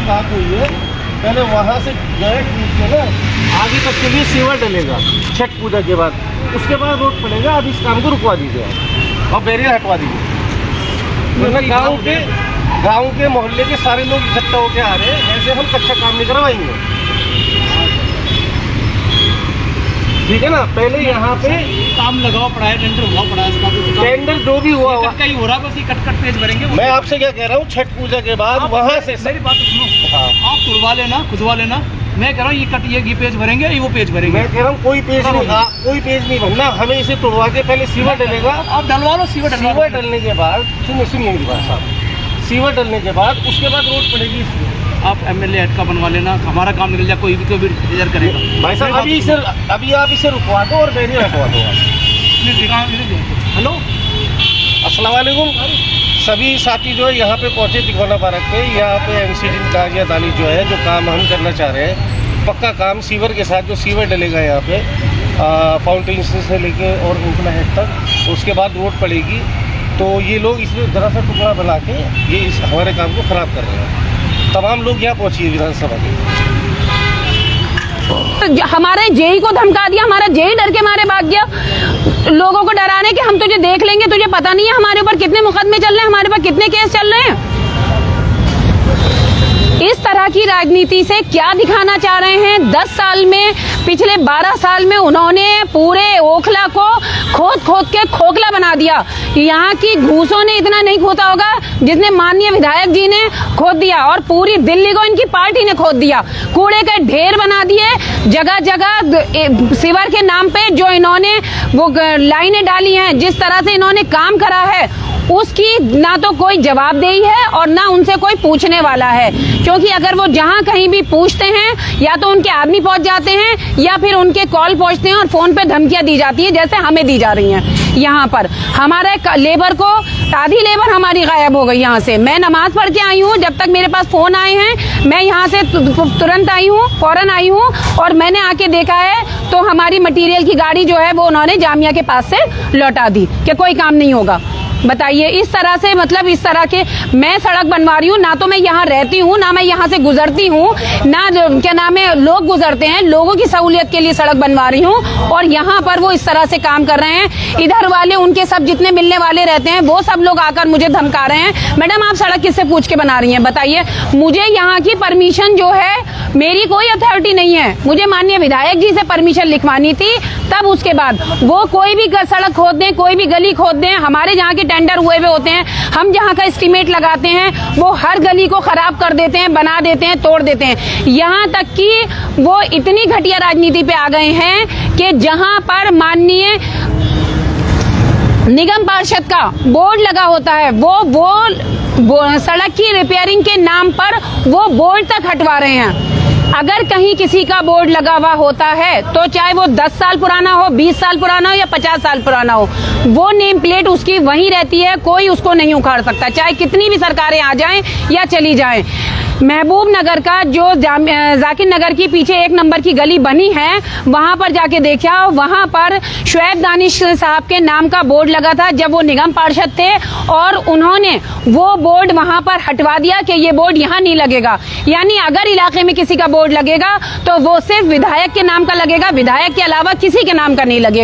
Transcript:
बात हुई है, पहले वहाँ से गए टूट के ना आगे तक के लिए सीवर डलेगा छठ पूजा के बाद, उसके बाद रोड पड़ेगा। अब इस काम को रुकवा दीजिए आप और बैरियर हटवा दीजिए। गाँव के मोहल्ले के सारे लोग इकट्ठा होकर आ रहे हैं, ऐसे हम कच्चा काम नहीं करवाएंगे। ठीक है ना, पहले यहाँ पे काम लगाओ पड़ा है, टेंडर हुआ पड़ा है, इसका टेंडर जो भी हुआ कट का ही हो रहा है, बस ये कट पेज भरेंगे। मैं आपसे क्या कह रहा हूँ, छठ पूजा के बाद वहाँ से मेरी बात सुनो, हाँ। आप तुड़वा लेना, खुदवा लेना। मैं कह रहा हूँ ये पेज भरेंगे, ये वो पेज भरेंगे। मैं कह रहा हूँ कोई पेज नहीं भरना, हमें इसे तुड़वा के पहले सीवर डलेगा। आप डलवा लो, सीवर डलने के बाद सुनिए मेरी बात साहब, सीवर डलने के बाद उसके बाद रोड पड़ेगी। आप एमएलए हेड का बनवा लेना, हमारा काम निकल जाए, कोई भी इंतजार करेगा। भाई साहब अभी आप इसे रुकवा दो और बैरियर हटवा दो। हेलो, अस्सलाम वालेकुम। सभी साथी जो है यहाँ पे पहुँचे तिकोना पार्क पे। यहाँ पे एमसीडी ताजियादानी जो है, जो काम हम करना चाह रहे हैं, पक्का काम सीवर के साथ, जो सीवर डलेगा यहाँ पे फाउंटेन से लेके और उतना हेड तक, उसके बाद रोड पड़ेगी। तो ये लोग इसमें ज़रा सा टुकड़ा बना के ये इस हमारे काम को ख़राब कर रहे हैं। तमाम लोग यहाँ पहुँचिए विधानसभा के। हमारे जेई को धमका दिया, हमारा जेई डर के मारे भाग गया, लोगों को डराने के हम तुझे देख लेंगे, तुझे पता नहीं है हमारे ऊपर कितने मुकदमे चल रहे हैं, हमारे ऊपर कितने केस चल रहे हैं। इस तरह की राजनीति से क्या दिखाना चाह रहे हैं? 10 साल में, पिछले 12 साल में उन्होंने पूरे ओखला को खोद के खोखला बना दिया। यहाँ की घूसों ने इतना नहीं खोदा होगा जितने माननीय विधायक जी ने खोद दिया, और पूरी दिल्ली को इनकी पार्टी ने खोद दिया। कूड़े के ढेर बना दिए जगह जगह सीवर के नाम पे। जो इन्होंने वो लाइनें डाली हैं, जिस तरह से इन्होंने काम करा है, उसकी ना तो कोई जवाबदेही है और ना उनसे कोई पूछने वाला है। क्योंकि अगर वो जहाँ कहीं भी पूछते हैं, या तो उनके आदमी पहुंच जाते हैं या फिर उनके कॉल पहुंचते हैं और फोन पे धमकियां दी जाती है, जैसे हमें दी जा रही हैं। यहाँ पर हमारे लेबर को, आधी लेबर हमारी गायब हो गई यहाँ से। मैं नमाज पढ़ के आई हूँ, जब तक मेरे पास फोन आए हैं मैं यहाँ से तुरंत आई हूँ, फौरन आई हूँ, और मैंने आके देखा है तो हमारी मटीरियल की गाड़ी जो है वो उन्होंने जामिया के पास से लौटा दी कि कोई काम नहीं होगा। बताइए, इस तरह से, मतलब इस तरह के, मैं सड़क बनवा रही हूँ, ना तो मैं यहाँ रहती हूँ, ना मैं यहाँ से गुजरती हूँ, ना क्या नाम है लोग गुजरते हैं, लोगों की सहूलियत के लिए सड़क बनवा रही हूँ, और यहाँ पर वो इस तरह से काम कर रहे हैं। इधर वाले, उनके सब जितने मिलने वाले रहते हैं, वो सब लोग आकर मुझे धमका रहे हैं, मैडम आप सड़क किससे पूछ के बना रही हैं? बताइए, मुझे यहाँ की परमिशन जो है, मेरी कोई अथॉरिटी नहीं है, मुझे माननीय विधायक जी से परमिशन लिखवानी थी, तब उसके बाद वो कोई भी सड़क खोद दें, कोई भी गली खोद दें। हमारे जहाँ के टेंडर हुए हुए होते हैं, हम जहाँ का एस्टीमेट लगाते हैं, वो हर गली को खराब कर देते हैं, बना देते हैं, तोड़ देते हैं। यहाँ तक कि वो इतनी घटिया राजनीति पे आ गए हैं कि जहाँ पर माननीय निगम पार्षद का बोर्ड लगा होता है, वो सड़क की रिपेयरिंग के नाम पर वो बोर्ड तक हटवा रहे हैं। अगर कहीं किसी का बोर्ड लगा हुआ होता है तो चाहे वो 10 साल पुराना हो, 20 साल पुराना हो या 50 साल पुराना हो, वो नेम प्लेट उसकी वहीं रहती है, कोई उसको नहीं उखाड़ सकता, चाहे कितनी भी सरकारें आ जाएं या चली जाएं। महबूब नगर का जो जाकिर नगर की पीछे 1 नंबर की गली बनी है, वहां पर जाके देखा, वहां पर शुएब दानिश साहब के नाम का बोर्ड लगा था जब वो निगम पार्षद थे, और उन्होंने वो बोर्ड वहां पर हटवा दिया कि ये बोर्ड यहाँ नहीं लगेगा। यानी अगर इलाके में किसी का बोर्ड लगेगा तो वो सिर्फ विधायक के नाम का लगेगा, विधायक के अलावा किसी के नाम का नहीं लगेगा।